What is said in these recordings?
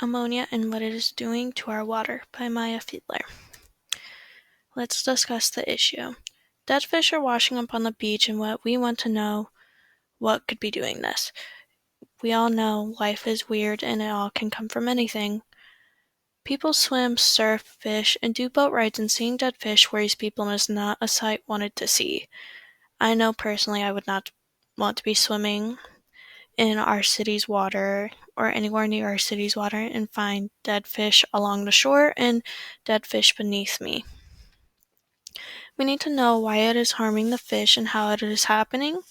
Ammonia and What It Is Doing to Our Water by Maya Fiedler. Let's discuss the issue. Dead fish are washing up on the beach, and what we want to know what could be doing this. We all know life is weird and it all can come from anything. People swim, surf, fish, and do boat rides, and seeing dead fish worries people and is not a sight wanted to see. I know personally I would not want to be swimming in our city's water or anywhere near our city's water and find dead fish along the shore and dead fish beneath me. We need to know why it is harming the fish and how it is happening.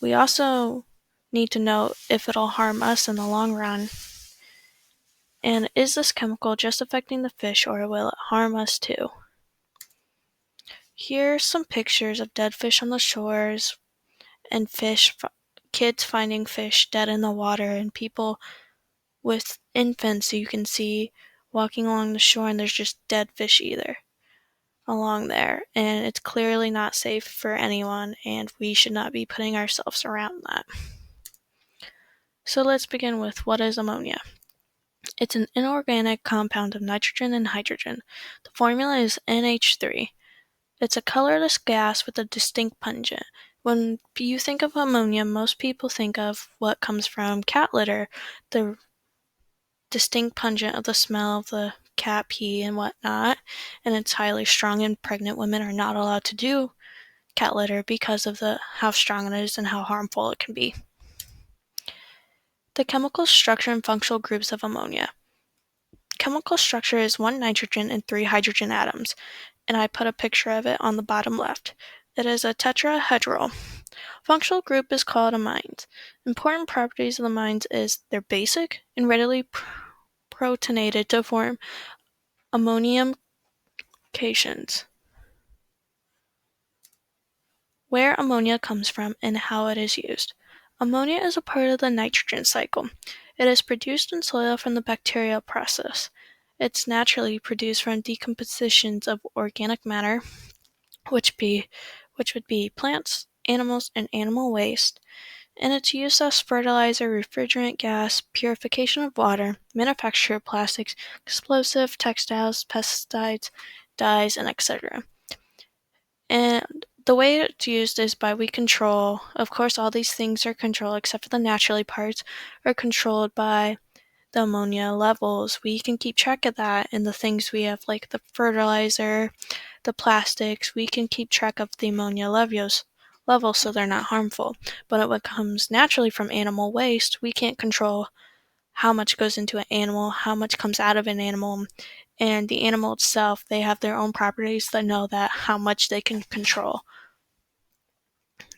We also need to know if it'll harm us in the long run. And is this chemical just affecting the fish or will it harm us too? Here's some pictures of dead fish on the shores and kids finding fish dead in the water and people with infants you can see walking along the shore and there's just dead fish either along there, and it's clearly not safe for anyone and we should not be putting ourselves around that. So let's begin with what is ammonia. It's an inorganic compound of nitrogen and hydrogen. The formula is NH3. It's a colorless gas with a distinct pungent. When you think of ammonia, most people think of what comes from cat litter, the distinct pungent of the smell of the cat pee and whatnot, and it's highly strong, and pregnant women are not allowed to do cat litter because of how strong it is and how harmful it can be. The chemical structure and functional groups of ammonia. Chemical structure is 1 nitrogen and 3 hydrogen atoms, and I put a picture of it on the bottom left. It is a tetrahedral. Functional group is called amines. Important properties of the amines is they're basic and readily protonated to form ammonium cations. Where ammonia comes from and how it is used. Ammonia is a part of the nitrogen cycle. It is produced in soil from the bacterial process. It's naturally produced from decompositions of organic matter, which would be plants, animals, and animal waste, and it's used as fertilizer, refrigerant gas, purification of water, manufacture of plastics, explosive, textiles, pesticides, dyes, and etc. And the way it's used is by we control, of course all these things are controlled except for the naturally parts, are controlled by the ammonia levels. We can keep track of that in the things we have like the fertilizer, the plastics, we can keep track of the ammonia levels so they're not harmful. But when it comes naturally from animal waste, we can't control how much goes into an animal, how much comes out of an animal, and the animal itself, they have their own properties that know that how much they can control.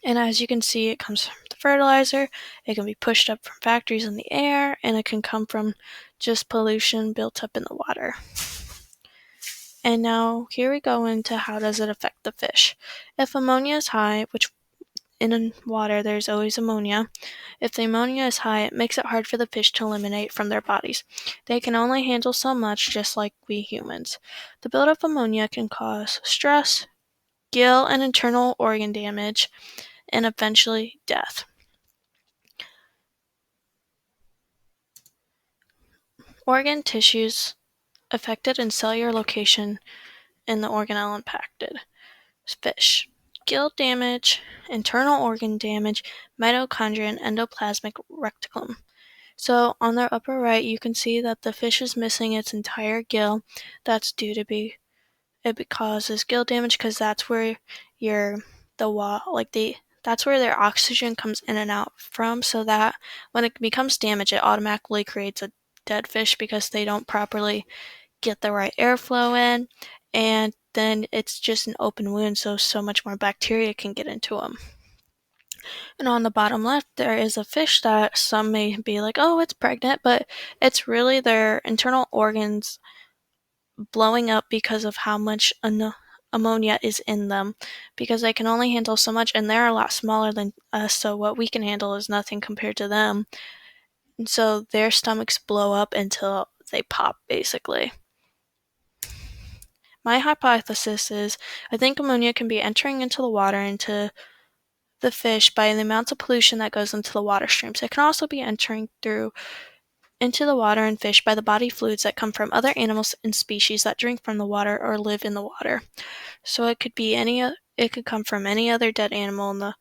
And as you can see, it comes from the fertilizer, it can be pushed up from factories in the air, and it can come from just pollution built up in the water. And now here we go into how does it affect the fish. If ammonia is high, which in water there's always ammonia, if the ammonia is high, it makes it hard for the fish to eliminate from their bodies. They can only handle so much, just like we humans. The buildup of ammonia can cause stress, gill and internal organ damage, and eventually death. Organ tissues affected and cellular location in the organelle impacted. Fish. Gill damage, internal organ damage, mitochondria, and endoplasmic reticulum. So on the upper right, you can see that the fish is missing its entire gill. That's due to it causes gill damage because that's where that's where their oxygen comes in and out from. So that when it becomes damaged, it automatically creates a dead fish because they don't properly get the right airflow in, and then it's just an open wound, so much more bacteria can get into them. And on the bottom left, there is a fish that some may be like, oh, it's pregnant, but it's really their internal organs blowing up because of how much ammonia is in them, because they can only handle so much, and they're a lot smaller than us, so what we can handle is nothing compared to them. And so their stomachs blow up until they pop, basically. My hypothesis is I think ammonia can be entering into the water, into the fish by the amounts of pollution that goes into the water streams. It can also be entering through into the water and fish by the body fluids that come from other animals and species that drink from the water or live in the water. So it could be it could come from any other dead animal in the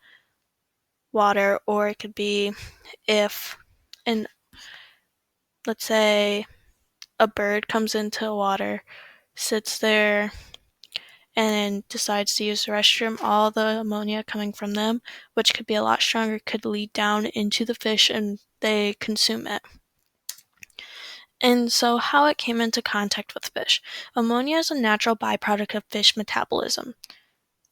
water, or it could be if, and let's say a bird comes into the water, sits there, and decides to use the restroom, all the ammonia coming from them, which could be a lot stronger, could lead down into the fish and they consume it. And so how it came into contact with fish. Ammonia is a natural byproduct of fish metabolism,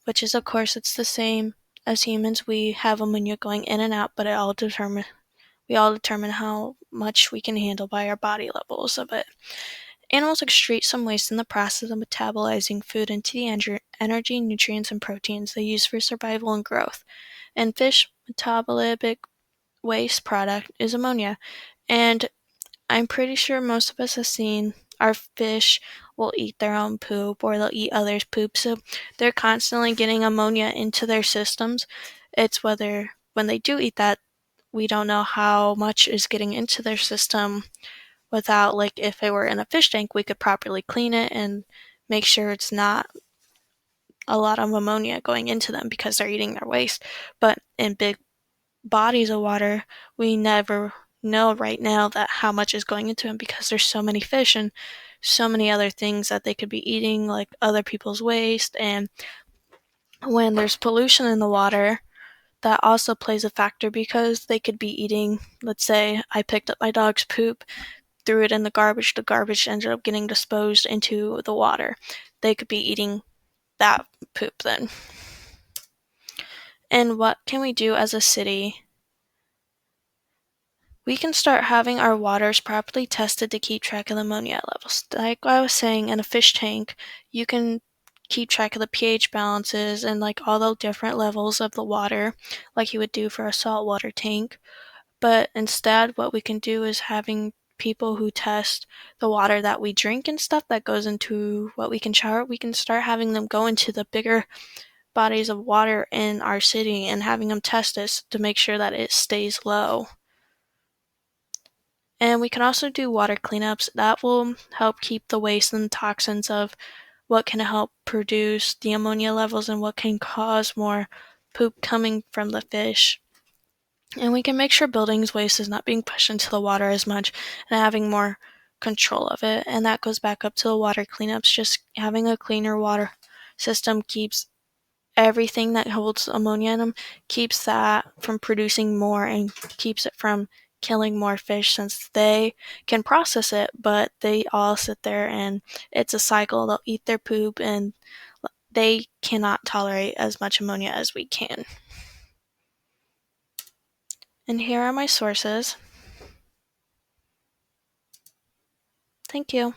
which is, of course, it's the same as humans. We have ammonia going in and out, but we all determine how much we can handle by our body levels of it. Animals excrete some waste in the process of metabolizing food into the energy, nutrients, and proteins they use for survival and growth. And fish metabolic waste product is ammonia. And I'm pretty sure most of us have seen our fish will eat their own poop or they'll eat others' poop. So they're constantly getting ammonia into their systems. It's whether when they do eat that, we don't know how much is getting into their system without, like, if it were in a fish tank, we could properly clean it and make sure it's not a lot of ammonia going into them because they're eating their waste. But in big bodies of water, we never know right now that how much is going into them because there's so many fish and so many other things that they could be eating, like other people's waste. And when there's pollution in the water, that also plays a factor because they could be eating, let's say I picked up my dog's poop, threw it in the garbage ended up getting disposed into the water. They could be eating that poop then. And what can we do as a city? We can start having our waters properly tested to keep track of the ammonia levels. Like I was saying, in a fish tank, you can keep track of the pH balances and like all the different levels of the water, like you would do for a saltwater tank. But instead, what we can do is having people who test the water that we drink and stuff that goes into what we can shower, we can start having them go into the bigger bodies of water in our city and having them test this to make sure that it stays low. And we can also do water cleanups. That will help keep the waste and toxins of what can help produce the ammonia levels and what can cause more poop coming from the fish. And we can make sure buildings waste is not being pushed into the water as much and having more control of it. And that goes back up to the water cleanups. Just having a cleaner water system keeps everything that holds ammonia in them, keeps that from producing more and keeps it from killing more fish since they can process it, but they all sit there and it's a cycle. They'll eat their poop and they cannot tolerate as much ammonia as we can. And here are my sources. Thank you.